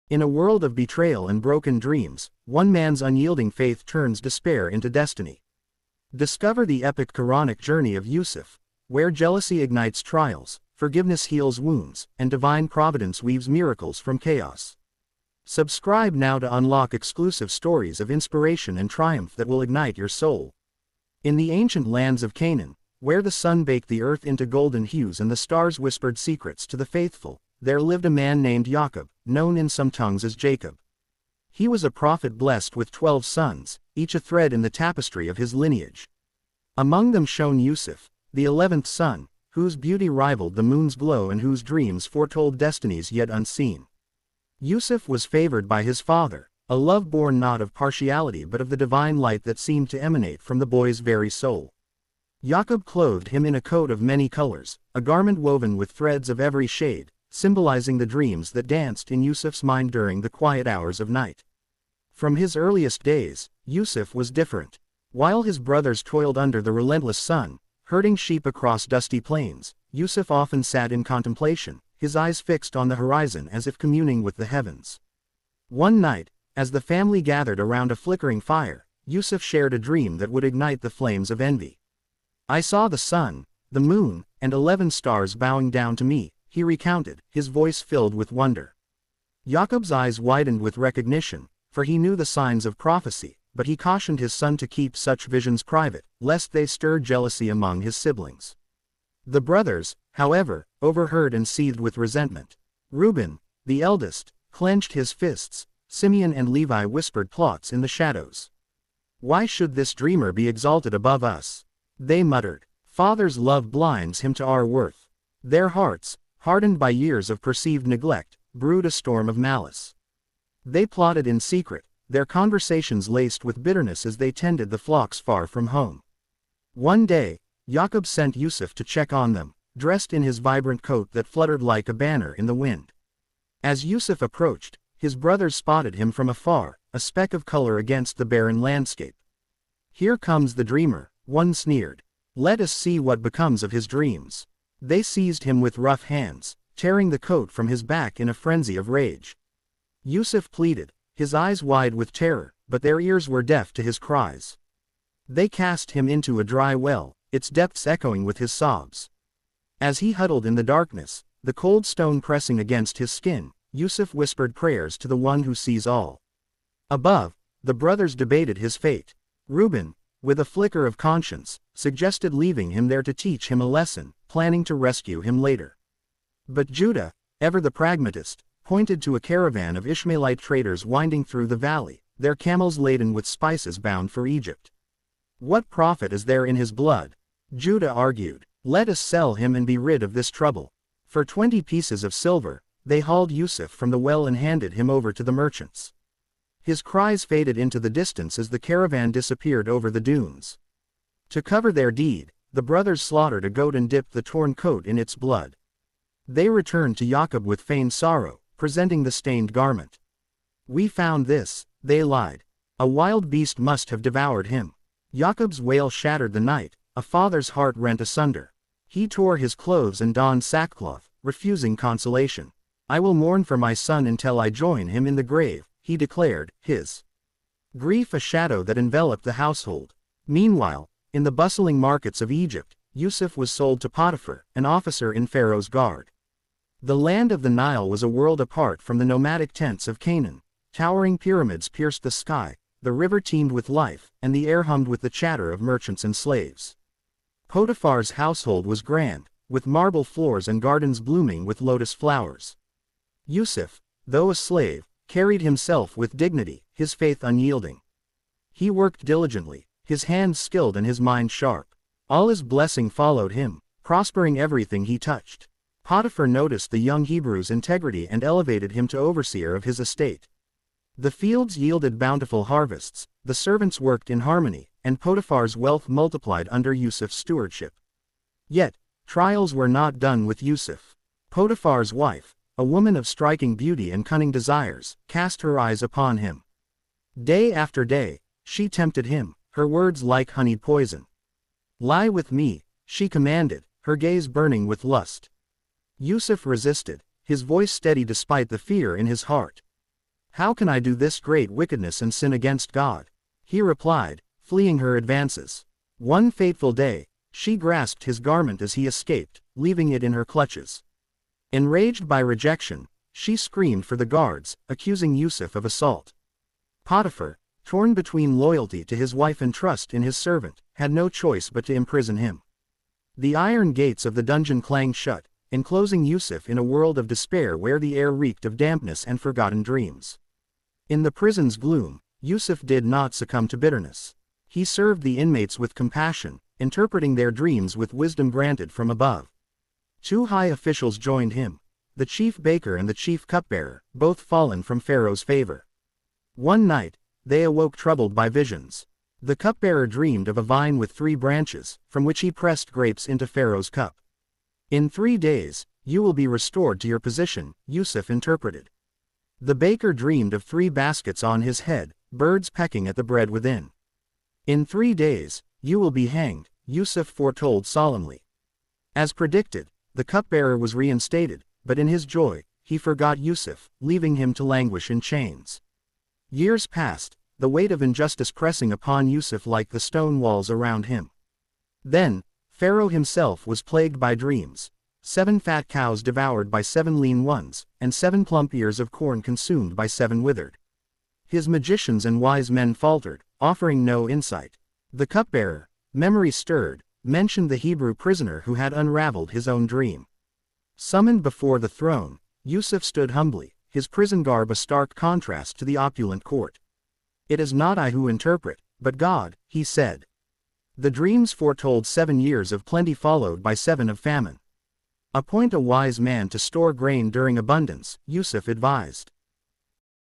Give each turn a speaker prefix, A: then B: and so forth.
A: In a world of betrayal and broken dreams, one man's unyielding faith turns despair into destiny. Discover the epic Quranic journey of Yusuf, where jealousy ignites trials, forgiveness heals wounds, and divine providence weaves miracles from chaos. Subscribe now to unlock exclusive stories of inspiration and triumph that will ignite your soul. In the ancient lands of Canaan, where the sun baked the earth into golden hues and the stars whispered secrets to the faithful, there lived a man named Jacob, known in some tongues as Jacob. He was a prophet blessed with 12 sons, each a thread in the tapestry of his lineage. Among them shone Yusuf, the 11th son, whose beauty rivaled the moon's glow and whose dreams foretold destinies yet unseen. Yusuf was favored by his father, a love born not of partiality but of the divine light that seemed to emanate from the boy's very soul. Jacob clothed him in a coat of many colors, a garment woven with threads of every shade, symbolizing the dreams that danced in Yusuf's mind during the quiet hours of night. From his earliest days, Yusuf was different. While his brothers toiled under the relentless sun, herding sheep across dusty plains, Yusuf often sat in contemplation, his eyes fixed on the horizon as if communing with the heavens. One night, as the family gathered around a flickering fire, Yusuf shared a dream that would ignite the flames of envy. "I saw the sun, the moon, and 11 stars bowing down to me," he recounted, his voice filled with wonder. Jacob's eyes widened with recognition, for he knew the signs of prophecy, but he cautioned his son to keep such visions private, lest they stir jealousy among his siblings. The brothers, however, overheard and seethed with resentment. Reuben, the eldest, clenched his fists. Simeon and Levi whispered plots in the shadows. "Why should this dreamer be exalted above us?" they muttered. "Father's love blinds him to our worth." Their hearts, hardened by years of perceived neglect, brewed a storm of malice. They plotted in secret, their conversations laced with bitterness as they tended the flocks far from home. One day, Jacob sent Yusuf to check on them, dressed in his vibrant coat that fluttered like a banner in the wind. As Yusuf approached, his brothers spotted him from afar, a speck of color against the barren landscape. "Here comes the dreamer," one sneered. "Let us see what becomes of his dreams." They seized him with rough hands, tearing the coat from his back in a frenzy of rage. Yusuf pleaded, his eyes wide with terror, but their ears were deaf to his cries. They cast him into a dry well, its depths echoing with his sobs. As he huddled in the darkness, the cold stone pressing against his skin, Yusuf whispered prayers to the one who sees all. Above, the brothers debated his fate. Reuben, with a flicker of conscience, suggested leaving him there to teach him a lesson, planning to rescue him later. But Judah, ever the pragmatist, pointed to a caravan of Ishmaelite traders winding through the valley, their camels laden with spices bound for Egypt. "What profit is there in his blood?" Judah argued. "Let us sell him and be rid of this trouble." For 20 pieces of silver, they hauled Yusuf from the well and handed him over to the merchants. His cries faded into the distance as the caravan disappeared over the dunes. To cover their deed, the brothers slaughtered a goat and dipped the torn coat in its blood. They returned to Jacob with feigned sorrow, presenting the stained garment. "We found this," they lied. "A wild beast must have devoured him." Jacob's wail shattered the night, a father's heart rent asunder. He tore his clothes and donned sackcloth, refusing consolation. "I will mourn for my son until I join him in the grave," he declared, his grief a shadow that enveloped the household. Meanwhile, in the bustling markets of Egypt, Yusuf was sold to Potiphar, an officer in Pharaoh's guard. The land of the Nile was a world apart from the nomadic tents of Canaan. Towering pyramids pierced the sky, the river teemed with life, and the air hummed with the chatter of merchants and slaves. Potiphar's household was grand, with marble floors and gardens blooming with lotus flowers. Yusuf, though a slave, carried himself with dignity, his faith unyielding. He worked diligently, his hands skilled and his mind sharp. All his blessing followed him, prospering everything he touched. Potiphar noticed the young Hebrew's integrity and elevated him to overseer of his estate. The fields yielded bountiful harvests, the servants worked in harmony, and Potiphar's wealth multiplied under Yusuf's stewardship. Yet, trials were not done with Yusuf. Potiphar's wife, a woman of striking beauty and cunning desires, cast her eyes upon him. Day after day, she tempted him, her words like honeyed poison. "Lie with me," she commanded, her gaze burning with lust. Yusuf resisted, his voice steady despite the fear in his heart. How can I do this great wickedness and sin against God? He replied, fleeing her advances. One fateful day, she grasped his garment as he escaped, leaving it in her clutches. Enraged by rejection, she screamed for the guards, accusing Yusuf of assault. Potiphar, torn between loyalty to his wife and trust in his servant, had no choice but to imprison him. The iron gates of the dungeon clanged shut, enclosing Yusuf in a world of despair where the air reeked of dampness and forgotten dreams. In the prison's gloom, Yusuf did not succumb to bitterness. He served the inmates with compassion, interpreting their dreams with wisdom granted from above. Two high officials joined him, the chief baker and the chief cupbearer, both fallen from Pharaoh's favor. One night, they awoke troubled by visions. The cupbearer dreamed of a vine with 3 branches, from which he pressed grapes into Pharaoh's cup. In 3 days, you will be restored to your position, Yusuf interpreted. The baker dreamed of 3 baskets on his head, birds pecking at the bread within. In 3 days, you will be hanged, Yusuf foretold solemnly. As predicted, the cupbearer was reinstated, but in his joy, he forgot Yusuf, leaving him to languish in chains. Years passed, the weight of injustice pressing upon Yusuf like the stone walls around him. Then, Pharaoh himself was plagued by dreams, 7 fat cows devoured by 7 lean ones, and 7 plump ears of corn consumed by 7 withered. His magicians and wise men faltered, offering no insight. The cupbearer, memory stirred, mentioned the Hebrew prisoner who had unraveled his own dream. Summoned before the throne, Yusuf stood humbly, his prison garb a stark contrast to the opulent court. It is not I who interpret, but God, he said. The dreams foretold 7 years of plenty followed by 7 of famine. Appoint a wise man to store grain during abundance, Yusuf advised.